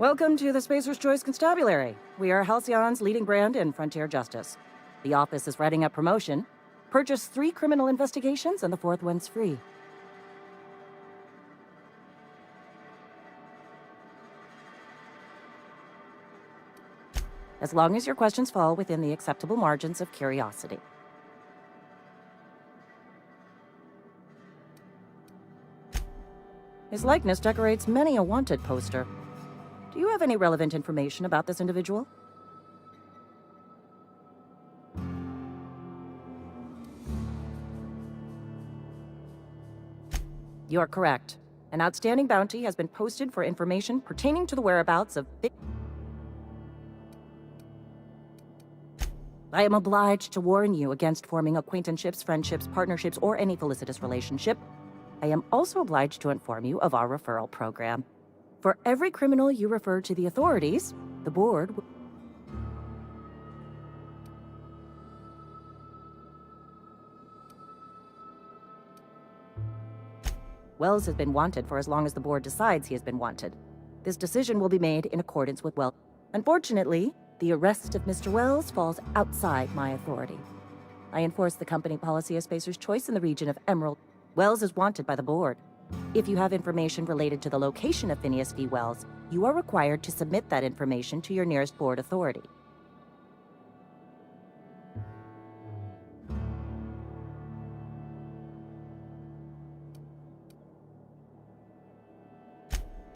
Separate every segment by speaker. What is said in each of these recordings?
Speaker 1: Welcome to the Spacer's Choice Constabulary. We are Halcyon's leading brand in frontier justice. The office is writing up promotion. Purchase 3 criminal investigations and the 4th one's free. As long as your questions fall within the acceptable margins of curiosity. His likeness decorates many a wanted poster. Do you have any relevant information about this individual? You are correct. An outstanding bounty has been posted for information pertaining to the whereabouts of... I am obliged to warn you against forming acquaintanceships, friendships, partnerships, or any felicitous relationship. I am also obliged to inform you of our referral program. For every criminal you refer to the authorities, the board will... Wells has been wanted for as long as the board decides he has been wanted. This decision will be made in accordance with Wells. Unfortunately, the arrest of Mr. Wells falls outside my authority. I enforce the company policy of Spacer's Choice in the region of Emerald. Wells is wanted by the board. If you have information related to the location of Phineas V. Wells, you are required to submit that information to your nearest board authority.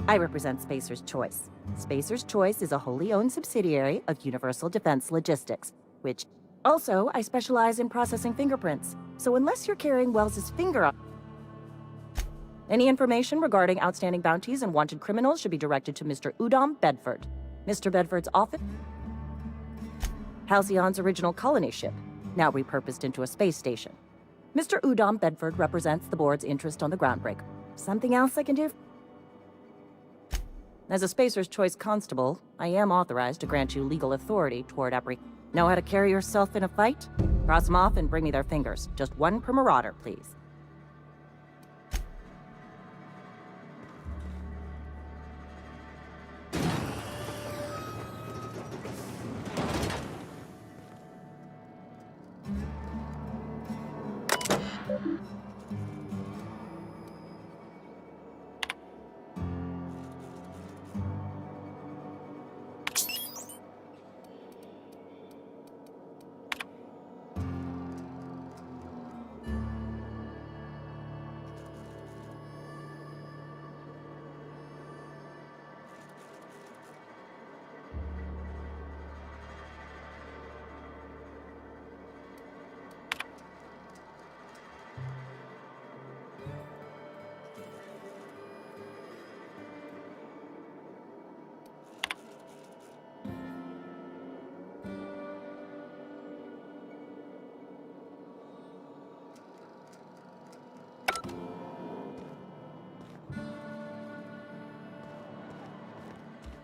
Speaker 1: I represent Spacer's Choice. Spacer's Choice is a wholly owned subsidiary of Universal Defense Logistics, which... Also, I specialize in processing fingerprints, so unless you're carrying Wells's finger up... Any information regarding outstanding bounties and wanted criminals should be directed to Mr. Udom Bedford. Mr. Bedford's office... Halcyon's original colony ship, now repurposed into a space station. Mr. Udom Bedford represents the board's interest on the groundbreaker. Something else I can do? As a Spacer's Choice constable, I am authorized to grant you legal authority toward Know how to carry yourself in a fight? Cross them off and bring me their fingers. Just one per marauder, please.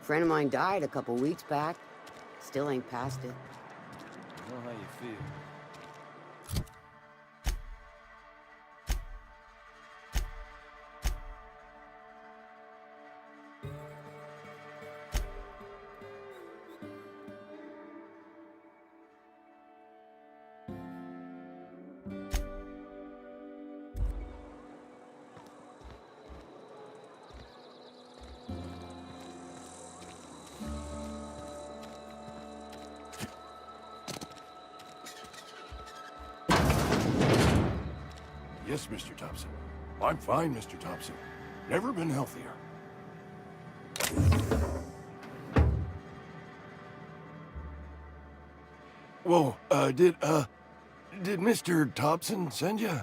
Speaker 2: Friend of mine died a couple weeks back. Still ain't past it.
Speaker 3: I know how you feel.
Speaker 4: Yes, Mr. Thompson. I'm fine, Mr. Thompson. Never been healthier. Whoa, did Mr. Thompson send you?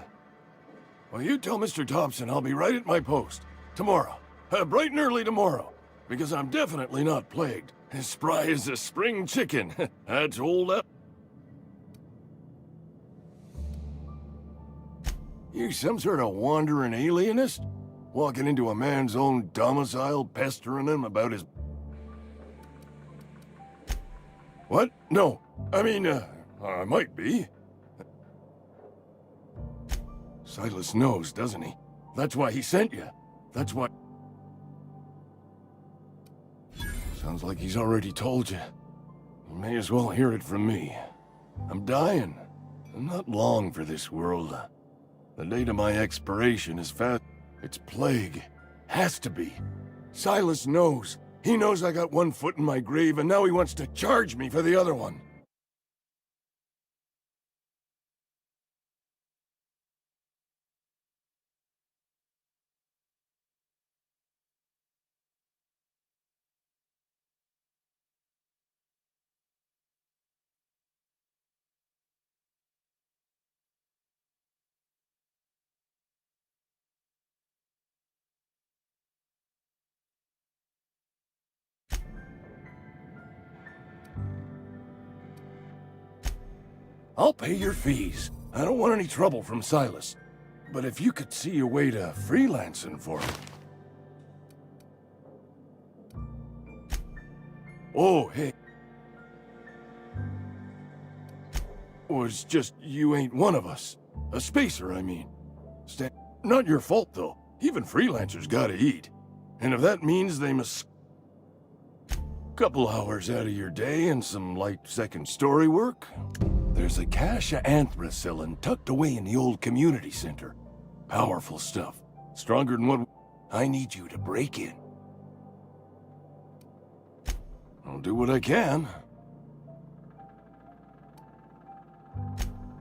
Speaker 4: Well, you tell Mr. Thompson I'll be right at my post. Tomorrow. Bright and early tomorrow. Because I'm definitely not plagued. As spry as a spring chicken. That's old up. You some sort of wandering alienist? Walking into a man's own domicile, pestering him about his... What? No. I mean, I might be. Silas knows, doesn't he? That's why he sent you. That's why... Sounds like he's already told you. You may as well hear it from me. I'm dying. I'm not long for this world. The date of my expiration is fast. It's plague. Has to be. Silas knows. He knows I got one foot in my grave, and now he wants to charge me for the other one. I'll pay your fees. I don't want any trouble from Silas. But if you could see a way to freelancing for me. Oh, hey. Was just you ain't one of us. A spacer, I mean. Not your fault, though. Even freelancers gotta eat. And if that means they must... couple hours out of your day and some light second story work... There's a cache of anthracillin tucked away in the old community center. Powerful stuff. Stronger than what... I need you to break in. I'll do what I can.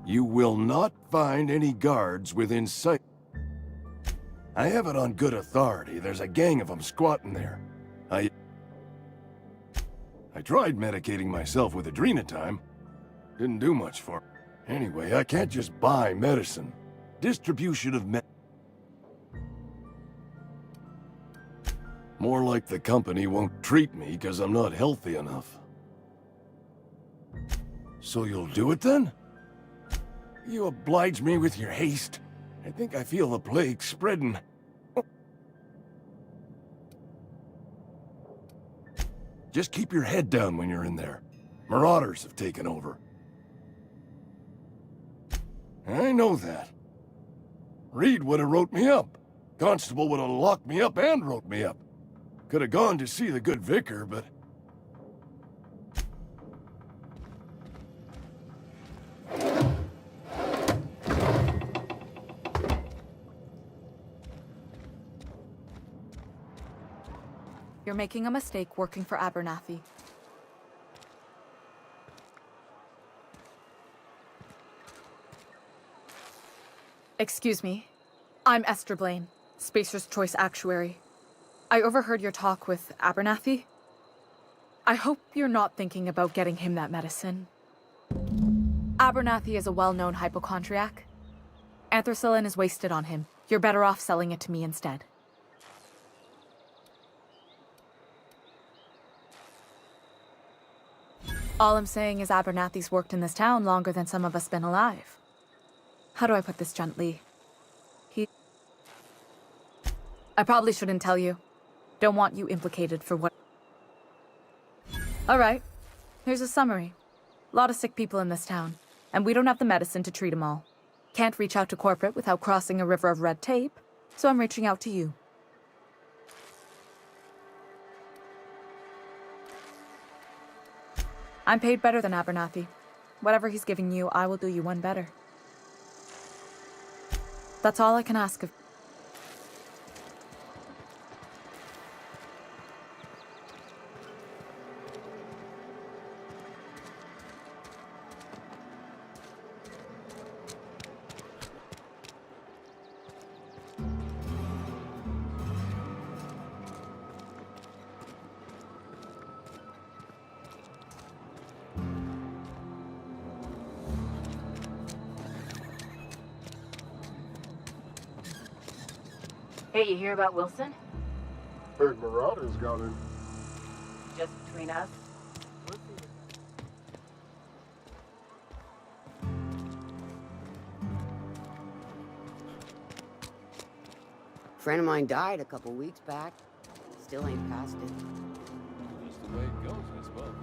Speaker 4: You will not find any guards within sight. I have it on good authority. There's a gang of them squatting there. I tried medicating myself with adrenatime. Didn't do much for me. Anyway, I can't just buy medicine. Distribution of more like the company won't treat me because I'm not healthy enough. So you'll do it then? You oblige me with your haste. I think I feel the plague spreading. Just keep your head down when you're in there. Marauders have taken over. I know that. Reed would have wrote me up. Constable would have locked me up and wrote me up. Could have gone to see the good vicar, but...
Speaker 5: You're making a mistake working for Abernathy. Excuse me. I'm Esther Blaine, Spacer's Choice Actuary. I overheard your talk with Abernathy. I hope you're not thinking about getting him that medicine. Abernathy is a well-known hypochondriac. Anthracillin is wasted on him. You're better off selling it to me instead. All I'm saying is Abernathy's worked in this town longer than some of us been alive. How do I put this gently? I probably shouldn't tell you. Don't want you implicated for what... Alright, here's a summary. Lot of sick people in this town, and we don't have the medicine to treat them all. Can't reach out to corporate without crossing a river of red tape, so I'm reaching out to you. I'm paid better than Abernathy. Whatever he's giving you, I will do you one better. That's all I can ask of...
Speaker 1: Hey, you hear about Wilson?
Speaker 6: Heard Marauders got in.
Speaker 1: Just between us?
Speaker 2: Friend of mine died a couple weeks back. Still ain't past it.
Speaker 3: Just the way it goes, I suppose.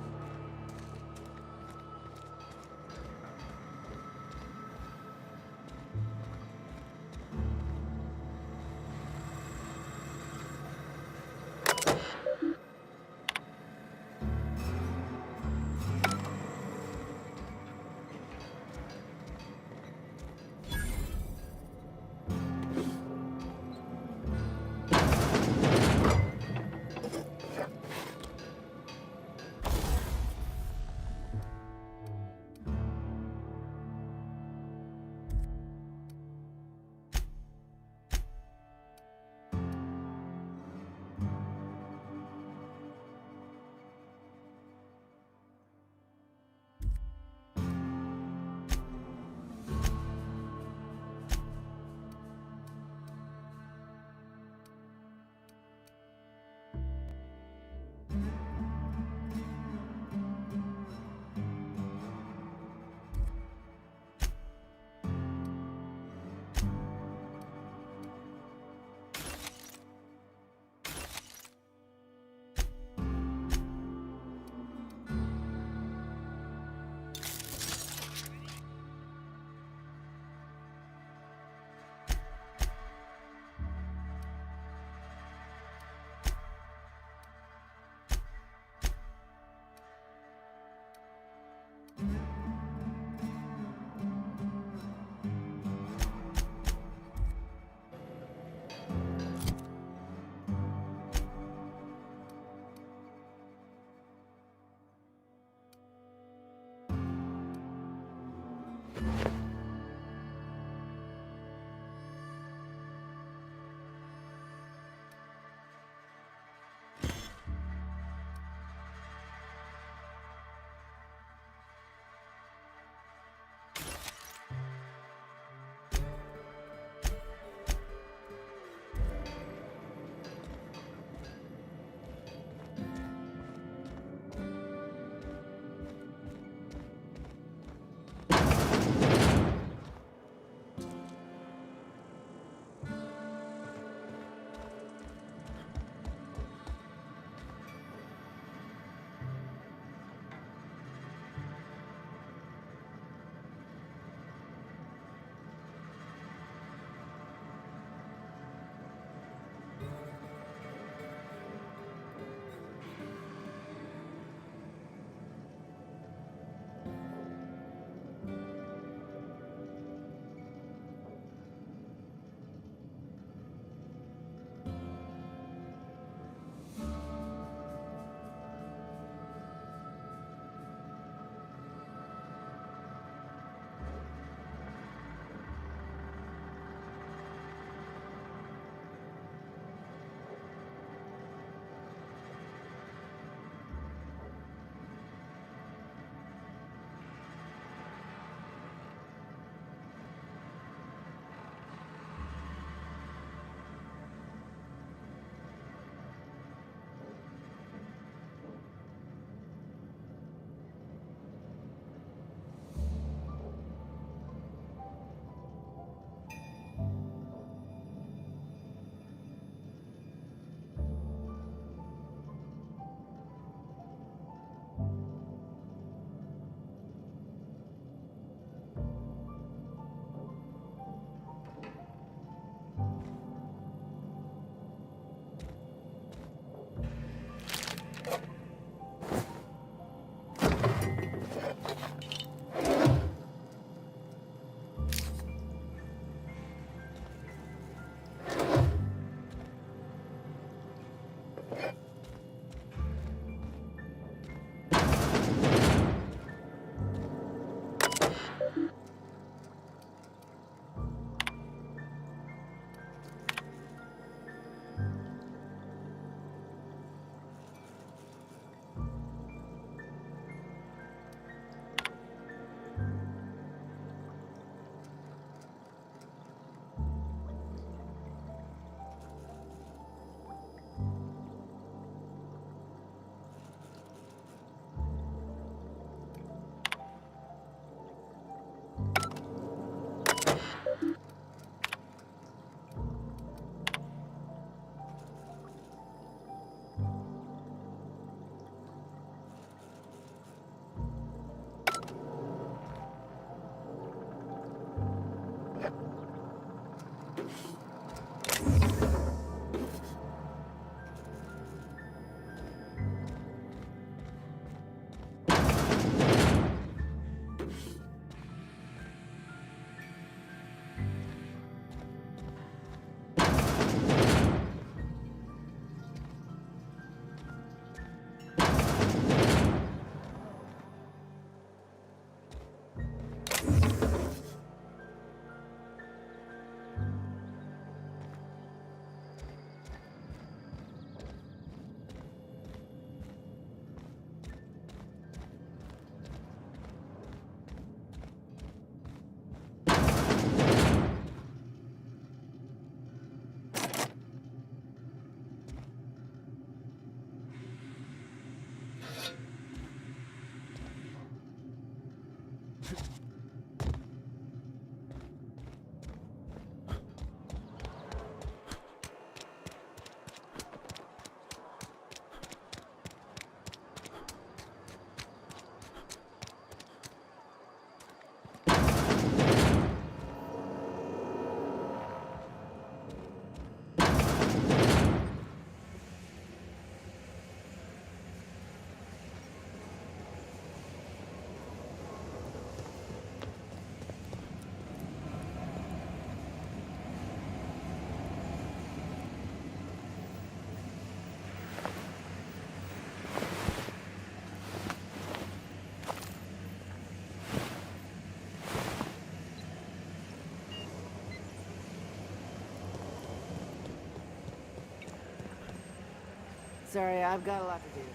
Speaker 2: Sorry, I've got a lot to do.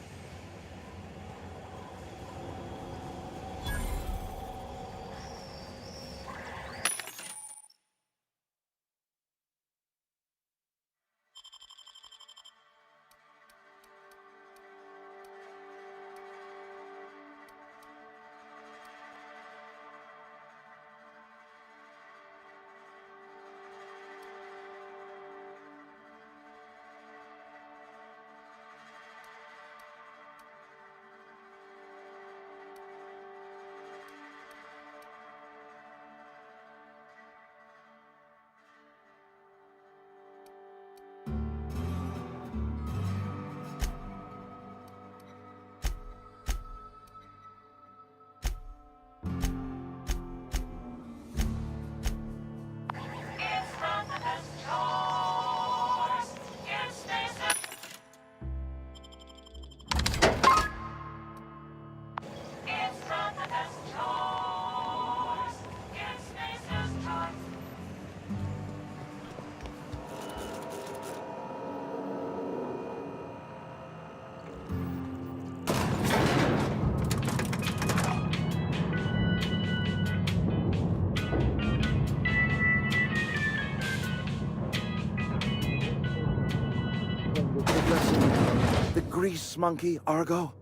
Speaker 7: The grease monkey, Argo?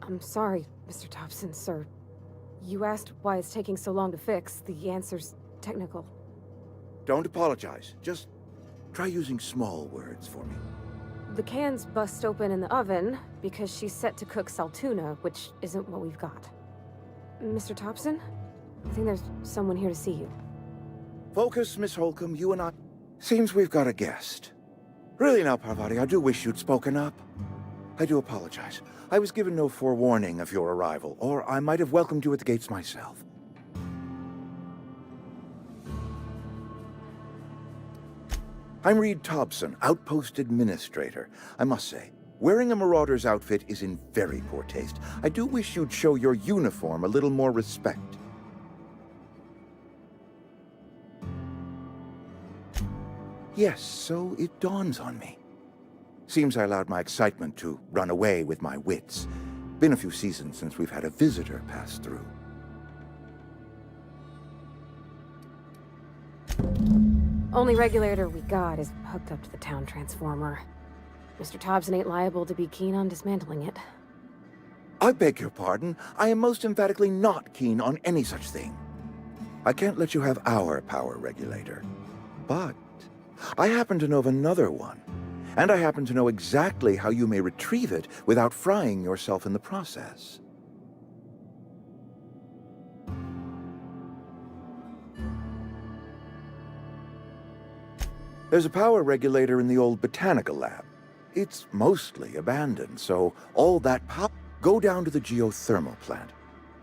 Speaker 8: I'm sorry, Mr. Thompson, sir. You asked why it's taking so long to fix. The answer's technical.
Speaker 7: Don't apologize. Just try using small words for me.
Speaker 8: The can's bust open in the oven because she's set to cook saltuna, which isn't what we've got. Mr. Thompson? I think there's someone here to see you.
Speaker 7: Focus, Miss Holcomb. You and I... Seems we've got a guest. Really now, Parvati, I do wish you'd spoken up. I do apologize. I was given no forewarning of your arrival, or I might have welcomed you at the gates myself. I'm Reed Thompson, Outpost Administrator. I must say, wearing a Marauder's outfit is in very poor taste. I do wish you'd show your uniform a little more respect. Yes, so it dawns on me. Seems I allowed my excitement to run away with my wits. Been a few seasons since we've had a visitor pass through.
Speaker 8: Only regulator we got is hooked up to the town transformer. Mr. Thompson ain't liable to be keen on dismantling it.
Speaker 7: I beg your pardon. I am most emphatically not keen on any such thing. I can't let you have our power regulator. But I happen to know of another one. And I happen to know exactly how you may retrieve it without frying yourself in the process. There's a power regulator in the old botanical lab. It's mostly abandoned, so all that power... Go down to the geothermal plant.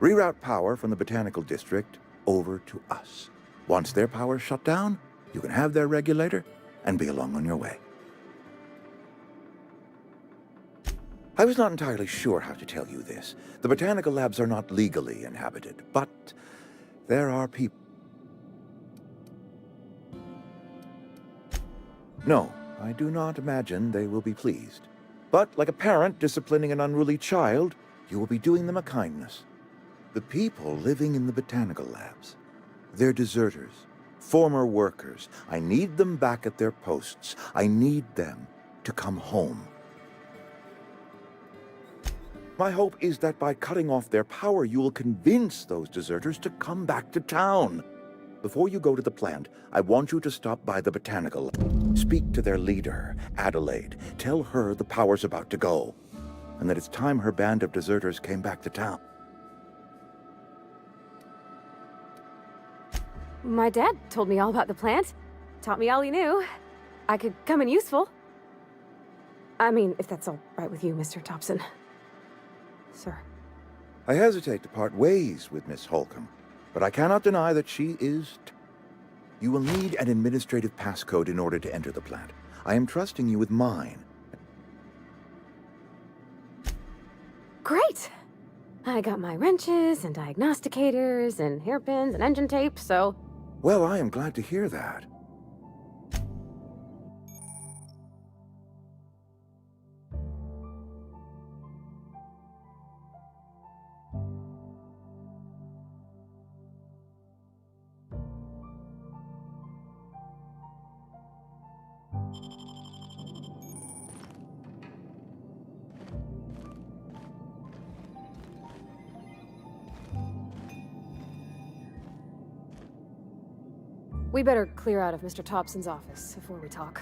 Speaker 7: Reroute power from the botanical district over to us. Once their power's shut down, you can have their regulator and be along on your way. I was not entirely sure how to tell you this. The botanical labs are not legally inhabited, but there are people... No, I do not imagine they will be pleased. But like a parent disciplining an unruly child, you will be doing them a kindness. The people living in the botanical labs, they're deserters, former workers. I need them back at their posts. I need them to come home. My hope is that by cutting off their power, you will convince those deserters to come back to town. Before you go to the plant, I want you to stop by the botanical. Speak to their leader, Adelaide. Tell her the power's about to go, and that it's time her band of deserters came back to town.
Speaker 8: My dad told me all about the plant. Taught me all he knew. I could come in useful. I mean, if that's all right with you, Mr. Thompson. Sir.
Speaker 7: I hesitate to part ways with Miss Holcomb, but I cannot deny that she is... You will need an administrative passcode in order to enter the plant. I am trusting you with mine.
Speaker 8: Great! I got my wrenches and diagnosticators and hairpins and engine tape, so...
Speaker 7: Well, I am glad to hear that.
Speaker 8: We better clear out of Mr. Thompson's office before we talk.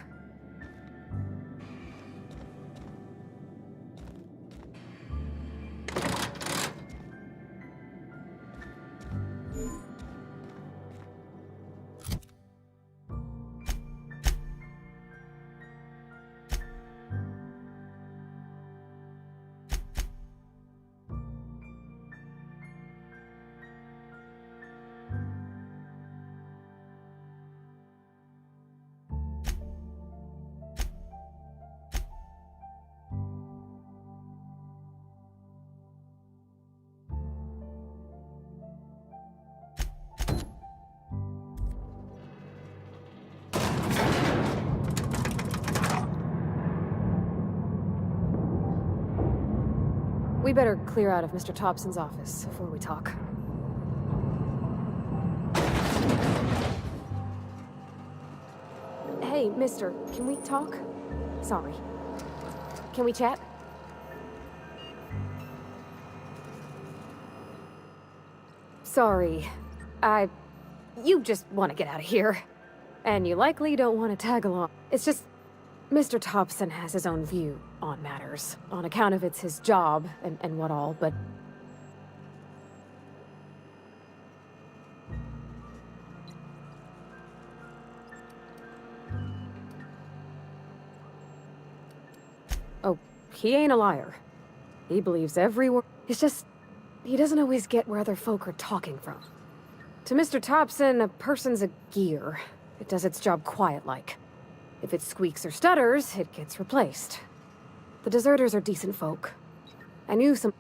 Speaker 8: We better clear out of Mr. Thompson's office before we talk. Hey, mister, can we talk? Sorry. Can we chat? Sorry. You just want to get out of here. And you likely don't want to tag along. It's just... Mr. Thompson has his own view on matters, on account of it's his job and what all, but... Oh, he ain't a liar. He believes every word. It's just, he doesn't always get where other folk are talking from. To Mr. Thompson, a person's a gear. It does its job quiet-like. If it squeaks or stutters, it gets replaced. The deserters are decent folk. I knew some...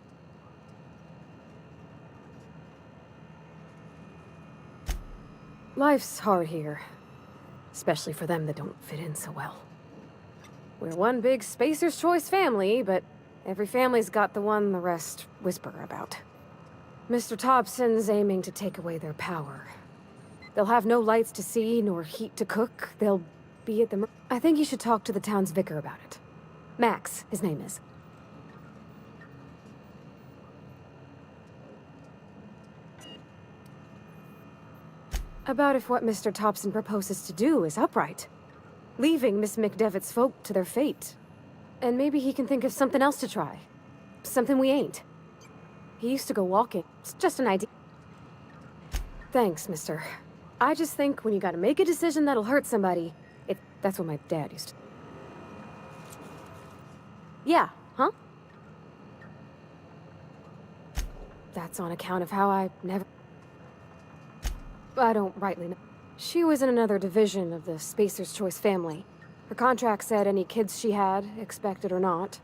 Speaker 8: Life's hard here. Especially for them that don't fit in so well. We're one big Spacer's Choice family, but every family's got the one the rest whisper about. Mr. Thompson's aiming to take away their power. They'll have no lights to see, nor heat to cook. They'll be at the... I think you should talk to the town's vicar about it. Max, his name is. About if what Mr. Thompson proposes to do is upright. Leaving Miss McDevitt's folk to their fate. And maybe he can think of something else to try. Something we ain't. He used to go walking. It's just an idea. Thanks, mister. I just think when you gotta make a decision that'll hurt somebody, that's what my dad used to... Yeah, huh? That's on account of how I never... I don't rightly know. She was in another division of the Spacer's Choice family. Her contract said any kids she had, expected or not,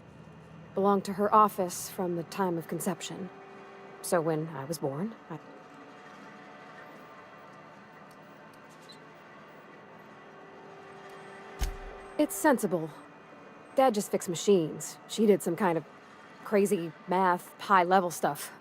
Speaker 8: belonged to her office from the time of conception. So when I was born, It's sensible. Dad just fixed machines. She did some kind of crazy math, high-level stuff.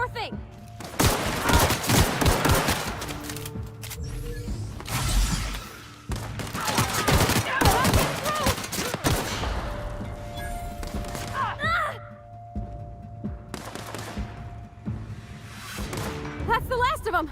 Speaker 8: Sure thing. That's the last of them.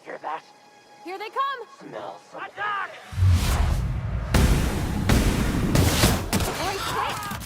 Speaker 9: Hear that?
Speaker 8: Here they come.
Speaker 9: Smell some attack!
Speaker 8: Holy shit!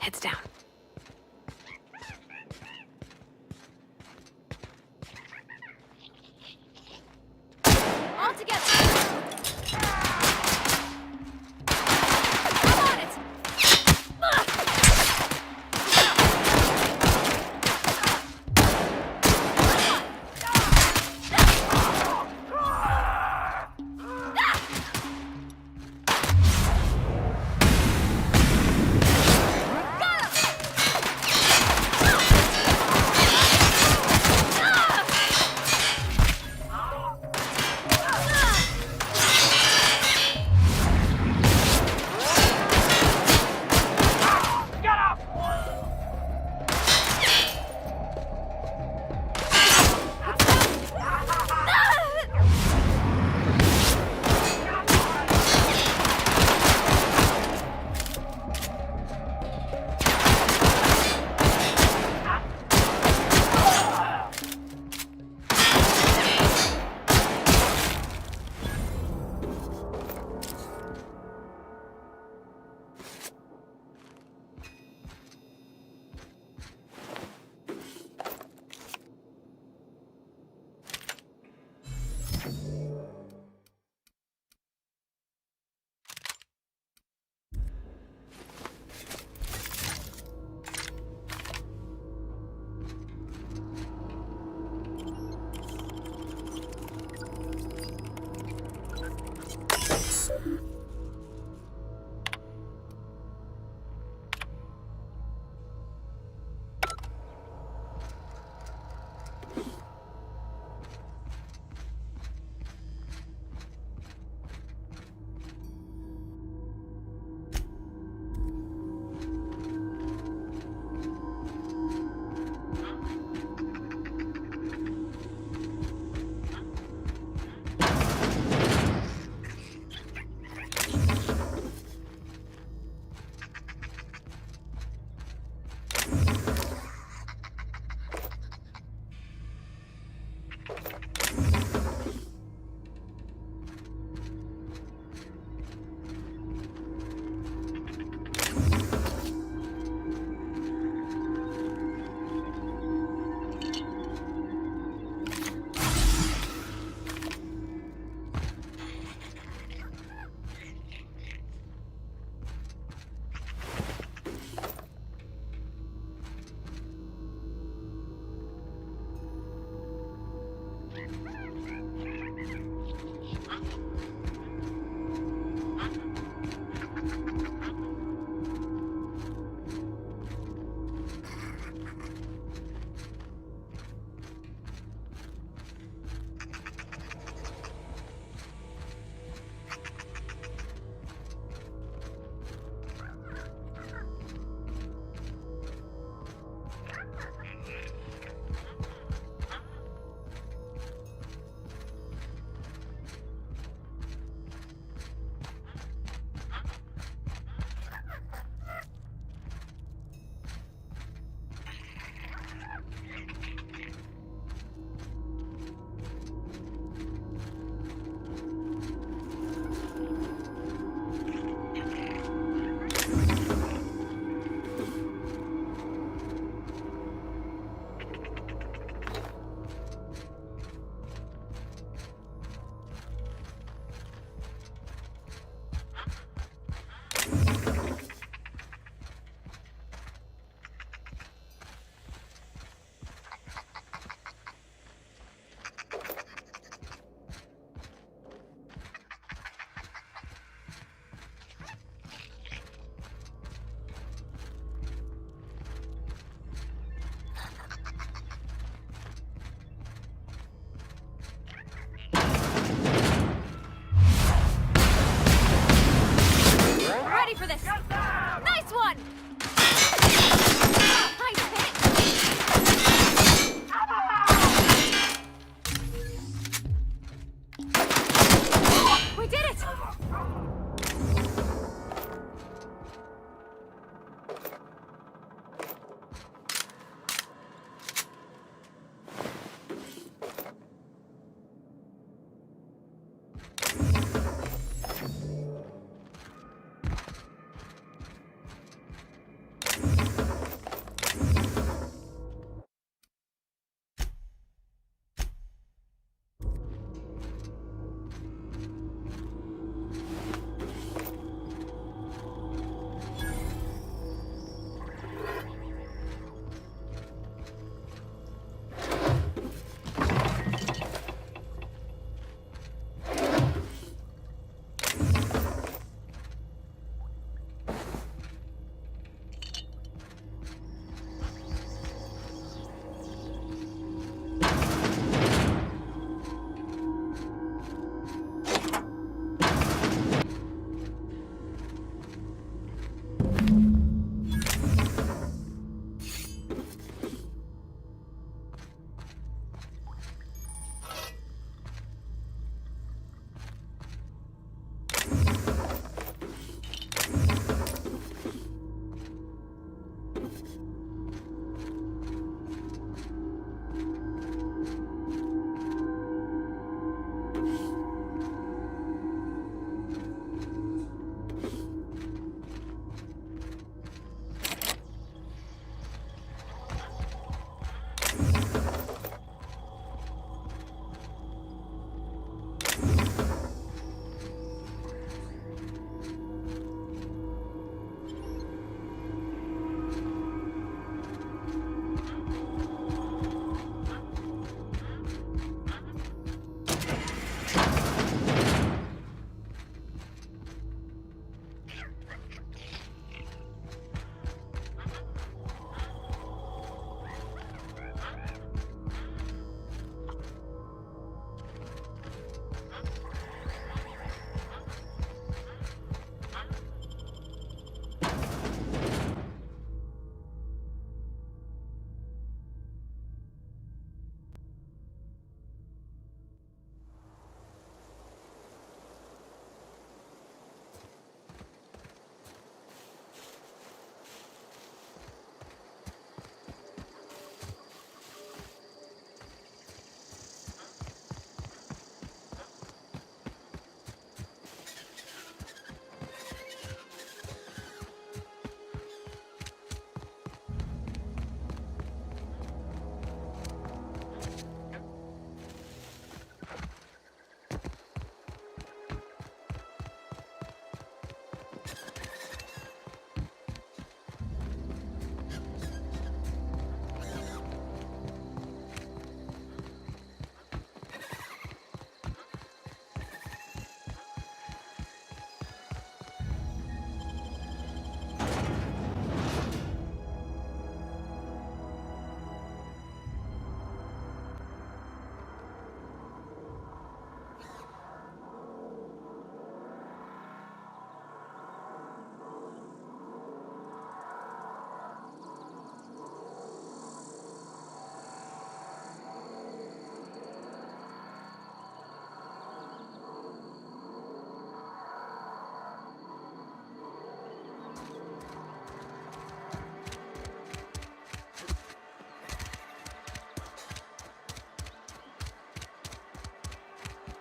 Speaker 8: Heads down. All together. I'm on it.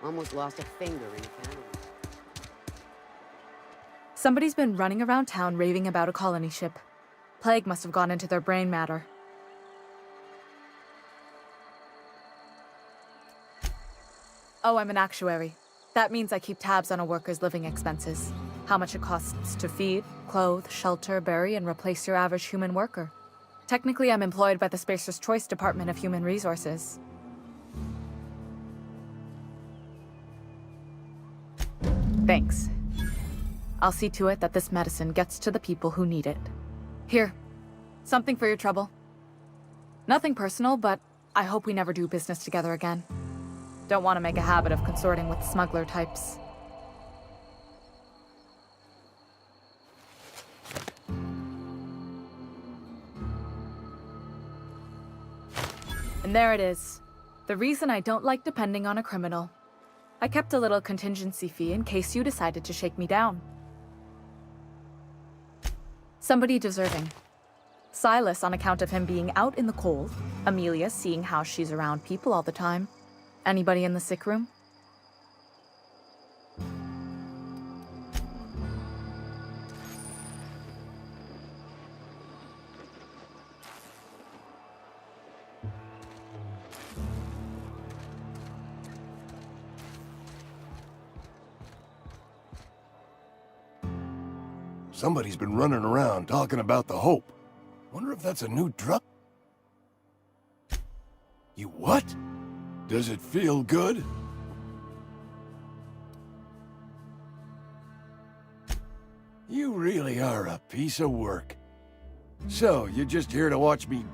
Speaker 2: Almost lost a finger in Canada.
Speaker 5: Somebody's been running around town raving about a colony ship. Plague must have gone into their brain matter. Oh, I'm an actuary. That means I keep tabs on a worker's living expenses. How much it costs to feed, clothe, shelter, bury, and replace your average human worker. Technically, I'm employed by the Spacer's Choice Department of Human Resources. Thanks. I'll see to it that this medicine gets to the people who need it. Here, something for your trouble. Nothing personal, but I hope we never do business together again. Don't want to make a habit of consorting with smuggler types. And there it is. The reason I don't like depending on a criminal. I kept a little contingency fee in case you decided to shake me down. Somebody deserving. Silas on account of him being out in the cold. Amelia seeing how she's around people all the time. Anybody in the sick room?
Speaker 4: Somebody's been running around talking about the Hope. Wonder if that's a new drug? You what? Does it feel good? You really are a piece of work. So, you're just here to watch me